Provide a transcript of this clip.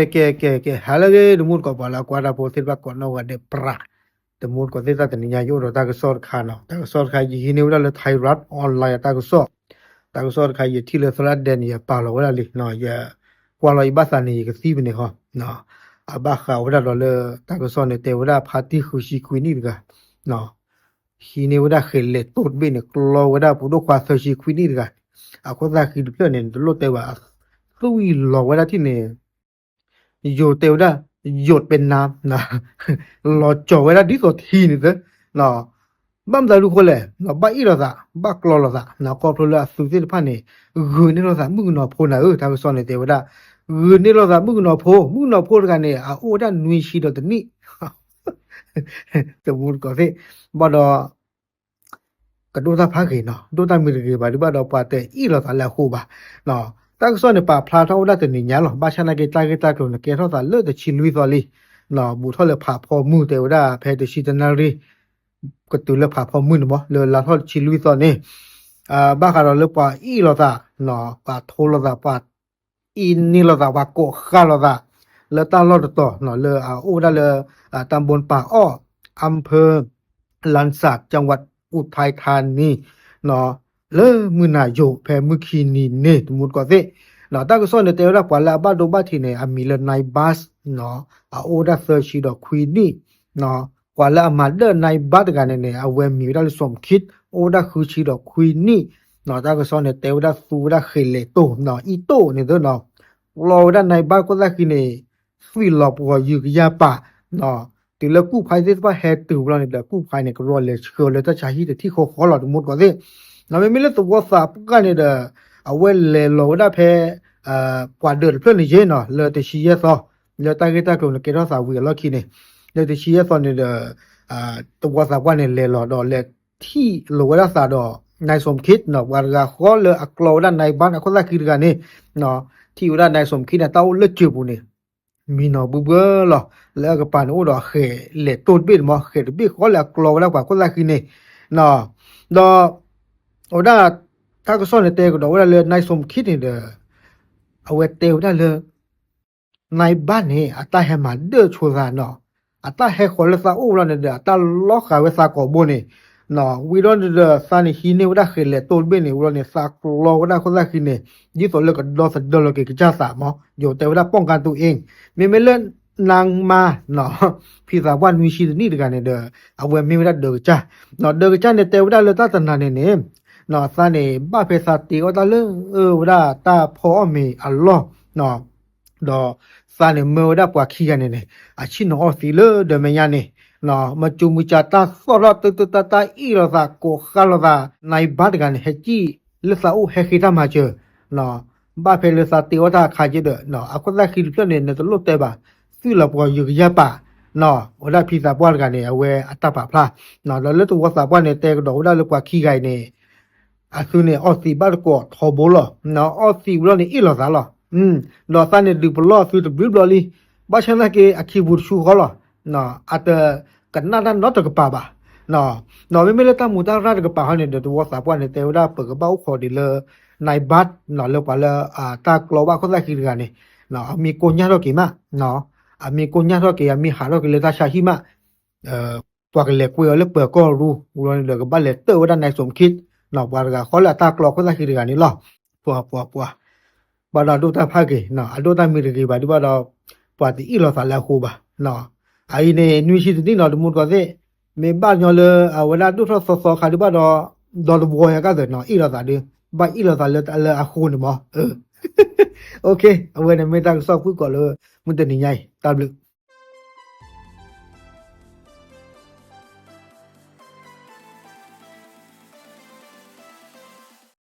ke halage dumur ko bala kwada potir ba kono wade pra dumur ko teta taninya yo ro ta ko sor khana ta ko sor khai yi ne wala le thyroid online ta ko sor khai yi thile salat den ya pa lo wala li no ya kwa lo ba sa ni ko si bne ho no aba kha wala lo le ta ko sor ne te wala phati khu shi khu ni ga no hi ne wala khele tot be ne klo wala pu do kwa so shi khu ni ga a ko da ki du ne lo te wa tu yi lo wala ti ne อยู่เตียวได้หยดเป็นน้ำนะรอจ่อไว้ได้ดีกว่าทีนี่เด้อเนาะบ้ามใจรู้คนแหละเนาะบ้าอีหรอซะบ้ากลอหรอซะเนาะก็เพราะละสุดที่ผ่านนี่กืนนี่หรอซะมึงเนาะโพน่ะทำสอนในเตียวได้กืนนี่หรอซะมึงเนาะโพกันเนี่ยโอ้ด้านนุยชีดอกตะนี่จะพูดก่อนสิบ่ดอกระโดดตาพักเนาะโดดตามีรีบาดิบ่ดอปาเตอีหรอซะแล้วโคบ่เนาะတာကစောနေပါဖလာထောဒတဲ့ညာလောဘာချနာကေတာကေတာကလုံးကေထောတာလွတ်တဲ့ချီလူီတော်လီနော်ဘူထောလေဖာဖော်မှုတေဝဒဖဲတရှိတနာရီကတူလေဖာဖော်မှုနော်လေလာထောချီလူီတော်နေဘာခါတော့လေပါအီလောတာနော်ပါထိုလောတာပါအင်းနီလောတာဘာကိုခါလောတာလေတာလောတော့နော်လေအိုဒါလေตำบลป่าอ้ออำเภอลันสักจังหวัดอุทัยธานีเนาะle muna yo phe mukhini ne tmut ko se na ta ko so ne te ra pala ba do ba thi ne amile nai bas no a oda search do khwini no kwala ma de nai ba de ga ne awe mi da som khit oda khu chi do khwini no ta ko so ne te ra su ra khele to no i to ne do no lo da nai ba ko da ki ne swi lo po yu ya pa no ဒီလကုဖိုင်စစ်ပါဟဲတူဘလနဲ့ကုဖိုင်နဲ့ကရောလေချေလေတချာဟီတတိခေါ်ခေါ်လာမှုတော့တဲ့နော်မေလေတော့ဝါပကနေတဲ့အဝဲလေလောဒဖဲပွာဒရဖလနေရနော်လေတရှိရသောလေတာဂက်တာကလုံးကေရောစာဝီလော်ခီနေလေတရှိရသောနေတော့ဝါစာပွားနေလေလောတော့လေတီလောဝါစာတော့နိုင်စ ோம் ခိဒနော်ဝါကခေါ်လေအကလောဒနိုင်ဘာနခေါ်လာခိရကနေနော်တီဝဒနိုင်စ ோம் ခိနတောက်လက်ချဘူးနေมีนอบุเบลอแล้วก็ปานโอดอเขเลตูดบิดมอเขดบิดขอแล้วกลอแล้วกว่าก็ละคือนี่นอดอโอดาถ้าก็ซ่อนในเตก็ดอกว่าเลยนายสมคิดนี่เด้อเอาไว้เตวได้เลยในบ้านนี่อัตตาให้มาเด้อชัวร์เนาะอัตตาให้คนละซาโอแล้วเนี่ยเด้ออัตตาล็อกขาไว้ซากอบ่นี่เนาะวีดอนเด้อซานี่ฮีนี่ว่าได้เขเลตูดบิดนี่ว่าเนี่ยซากลอว่าได้คนละคือนี่ยี่ตัวเลยก็ดอสดอลก็จะสามออยู่แต่ว่าป้องกันตัวเองไม่เล่นนางมาเนาะพี่สาววันมีชีวิตนี่ด้วยกันเนี่ยเด้อเอาไว้ไม่ได้เด้อจ้าเนาะเด้อจ้าเนี่ยแต่ว่าเลยตาตนาเนี่ยเนาะซาเนี่ยบ้าเพศติว่าตาเลยว่าตาพ่อมีอัลลอฮ์เนาะดอซาเนี่ยเมื่อได้ปว่าขี้กันเนี่ยอาชินอสิเลยเด้อแม่ยาเนี่ยเนาะมาจูมุจาตาสอดตาอีลอซาโกคาลอซาในบ้านกันเฮจีเลซาอูเฮคิตามาเจอเนาะบ้าเพศติว่าตาขาเจเด้อเนาะอาคนละคิดเพื่อนเนี่ยตลอดแต่บ่าซื้อละปออยู่ยะปะเนาะโอดาพี่สาวบ้านกันเนี่ยเอาไว้อัตตาปะพลาเนาะแล้วตัวสาวบ้านเนี่ยแต่ก็ดอกได้เลยกว่าขี้ไก่เนี่ยอาซุเนี่ยออสีบ้านก็ทอโบลเนาะออสีบลเนี่ยอีหลอซาลอดอซาเนี่ยดูบลอซื้อตบิบลอลีบาชนะเกอคิบุชูเขาลอเนาะอัตกันนาดันนอตกะปะบะเนาะไม่เลยตามูตาราตกะปะเฮาเนี่ยตัวสาวบ้านเนี่ยแต่ว่าเปิดกระเป๋าขอดิเลในบัตเนาะแล้วกว่าละตากลอว่าเขาได้คิดกันเนี่ยเนาะมีโกญะดอกกิมะเนาะมีโกญะดอกกิมีหาดอกกิเลตาชาหิมะตัวกะเลกวยเลเปิดก็รู้ว่าเลยก็บัดเลเตอว่าด้านในสมคิดเนาะว่าก็ขอละตากลอเขาได้คิดกันนี่ลอปัวบาดาดูตาพาเกเนาะดูตามีเรกีบาดิบาดาปาติอีลอซาละคูบาเนาะไอ้เนี่ยนุชิติเนาะมุดก็เซเมบ้านยอเลเวลาดูทอคาดิบาดอลบัวก็เดเนาะอีลอซาดิบาอีลอซาเลอะละอะคูนบ่โอเคเอาไว้ในเมตาก็ซอกพูดก่อนเลยมันจะนี่ใหญ่ตามลึก